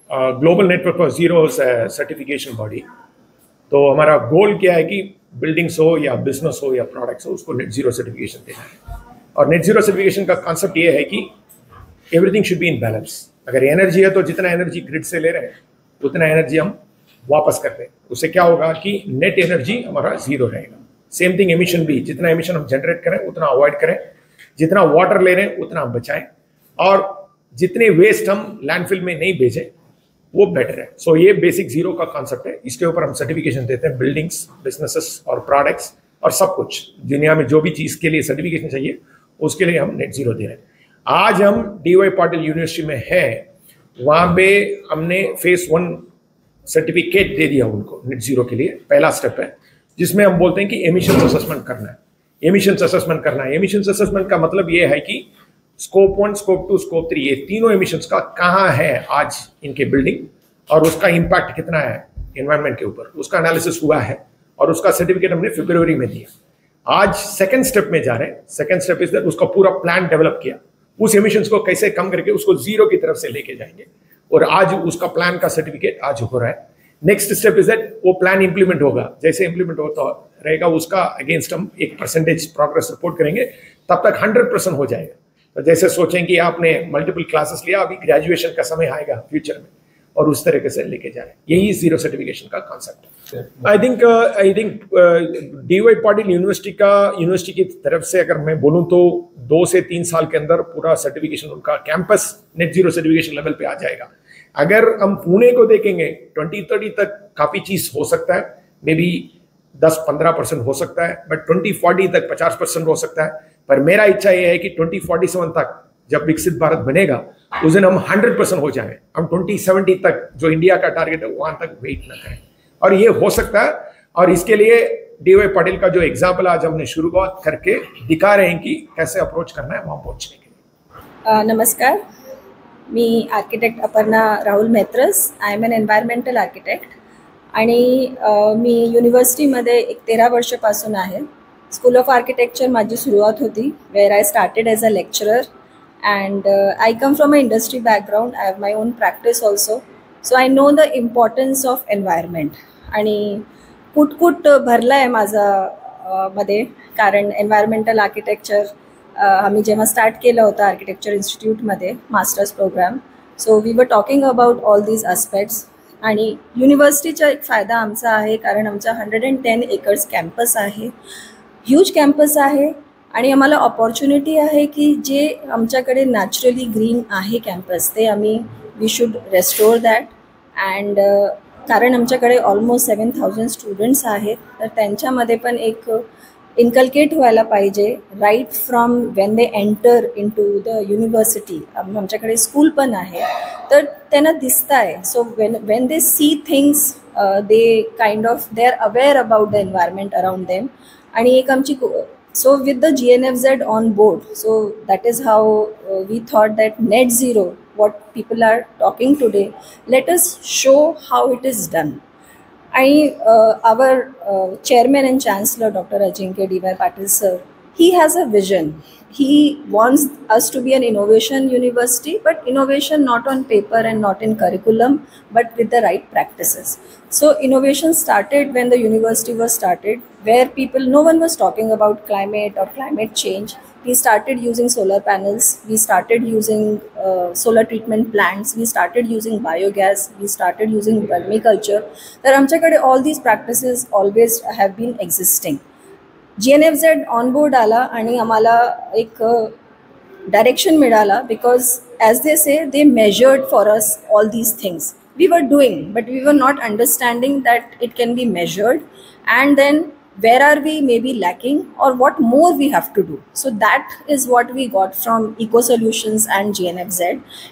Global network for zero certification body. तो हमारा गोल क्या है कि बिल्डिंग्स हो या बिजनेस हो या प्रोडक्ट्स हो, उसको नेट जीरो सर्टिफिकेशन देना है। और नेट जीरो सर्टिफिकेशन का कॉन्सेप्ट ये है कि everything should be in balance. अगर एनर्जी है तो जितना एनर्जी ग्रिड से ले रहे हैं उतना एनर्जी हम वापस करते हैं। उससे क्या होगा कि नेट एनर्जी हमारा जीरो रहेगा। सेम थिंग एमिशन भी, जितना एमिशन हम जनरेट करें उतना अवॉइड करें, जितना वाटर ले रहे हैं उतना हम बचाएं, और जितने वेस्ट हम लैंडफिल में नहीं भेजें वो बेटर है। सो ये बेसिक जीरो का कॉन्सेप्ट है। इसके ऊपर हम सर्टिफिकेशन देते हैं बिल्डिंग्स, बिजनेसेस और प्रोडक्ट्स और सब कुछ। दुनिया में जो भी चीज़ के लिए सर्टिफिकेशन चाहिए उसके लिए हम नेट जीरो दे रहे हैं। आज हम DY पाटिल यूनिवर्सिटी में है, वहाँ पे हमने फेस 1 सर्टिफिकेट दे दिया उनको नेट जीरो के लिए। पहला स्टेप है जिसमें हम बोलते हैं कि एमिशन असेसमेंट करना है। एमिशन असेसमेंट करना है। एमिशन असेसमेंट का मतलब ये है कि स्कोप 1, स्कोप 2, स्कोप 3 ये तीनों एमिशंस का कहाँ है आज इनके बिल्डिंग, और उसका इम्पैक्ट कितना है एनवायरनमेंट के ऊपर, उसका एनालिसिस हुआ है और उसका सर्टिफिकेट हमने फरवरी में दिया। आज सेकंड स्टेप में जा रहे हैं। सेकंड स्टेप इज दैट उसका पूरा प्लान डेवलप किया, उस एमिशंस को कैसे कम करके उसको जीरो की तरफ से लेके जाएंगे, और आज उसका प्लान का सर्टिफिकेट आज हो रहा है। नेक्स्ट स्टेप इज दैट वो प्लान इंप्लीमेंट होगा। जैसे इंप्लीमेंट होता रहेगा उसका अगेंस्ट हम एक परसेंटेज प्रोग्रेस रिपोर्ट करेंगे, तब तक 100% हो जाएगा। तो जैसे सोचें कि आपने मल्टीपल क्लासेस लिया, अभी ग्रेजुएशन का समय आएगा फ्यूचर में, और उस तरीके से लेके जा रहे हैं। यही जीरो सर्टिफिकेशन का कॉन्सेप्ट है। I think DY Patil university की तरफ से अगर मैं बोलूं तो 2 से 3 साल के अंदर पूरा सर्टिफिकेशन उनका campus net zero certification level पे आ जाएगा। अगर हम पुणे को देखेंगे 2030 तक काफी चीज हो सकता है, मे बी 10-15% हो सकता है, बट 2040 तक 50% हो सकता है। पर मेरा इच्छा यह है कि 2047 तक जब विकसित भारत बनेगा उस दिन हम 100% हो जाएं। हम 2070 तक जो इंडिया का टारगेट है वहां तक वेट न करें, और ये हो सकता है। और इसके लिए DY पाटिल का जो एग्जाम्पल आज हमने शुरुआत करके दिखा रहे हैं कि कैसे अप्रोच करना है वहां पहुंचने के लिए। नमस्कार, मी architect Aparna Rahul मेत्रस. I am N environmental architect आणि मी युनिव्हर्सिटीमध्ये 13 वर्षापासून आहे. स्कूल ऑफ आर्किटेक्चर माझी सुरुवात होती, wear I started as a lecturer, and I come from a industry background. I have my own practice also, so I know the importance of environment. आणि कुटकुट भरला आहे माझा मध्ये, कारण एन्व्हायरमेंटल आर्किटेक्चर आम्ही जेव्हा स्टार्ट केलं होतं आर्किटेक्चर इन्स्टिट्यूटमध्ये masters programme, so we were talking about all these aspects. आणि युनिव्हर्सिटीचा एक फायदा आमचा आहे, कारण आमचा 110 एकर्स कॅम्पस आहे, ह्यूज कॅम्पस आहे, आणि आम्हाला ऑपॉर्च्युनिटी आहे की जे आमच्याकडे नॅचरली ग्रीन आहे कॅम्पस ते we should restore that. And कारण आमच्याकडे ऑलमोस्ट 7000 स्टुडंट्स आहेत, तर त्यांच्यामध्ये पण एक इन्कल्केट व्हायला पाहिजे right from when they enter in to the university. आमच्याकडे स्कूल पण आहे, तर त्यांना दिसतं आहे. So when they see things they kind of they are aware about the environment around them. आणि एक आमची so with the GNFZ on board, so that is how we thought that net zero what people are talking today, let us show how it is done. Our chairman and chancellor Dr. Ajinkya D.Y. Patil sir, he has a vision. He wants us to be an innovation university, but innovation not on paper and not in curriculum, but with the right practices. So innovation started when the university was started, where no one was talking about climate or climate change. We started using solar panels, we started using solar treatment plants, we started using biogas, we started using vermiculture. There आमच्याकडे all these practices always have been existing. GNFZ on board आला आणि आम्हाला एक direction मिळाला, because as they say, they measured for us all these things. We were doing, but we were not understanding that it can be measured, and then where are we maybe lacking or what more we have to do. So that is what we got from Eco Solutions and GNFZ,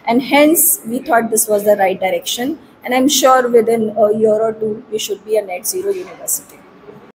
and hence we thought this was the right direction, and I'm sure within a year or two we should be a net zero university.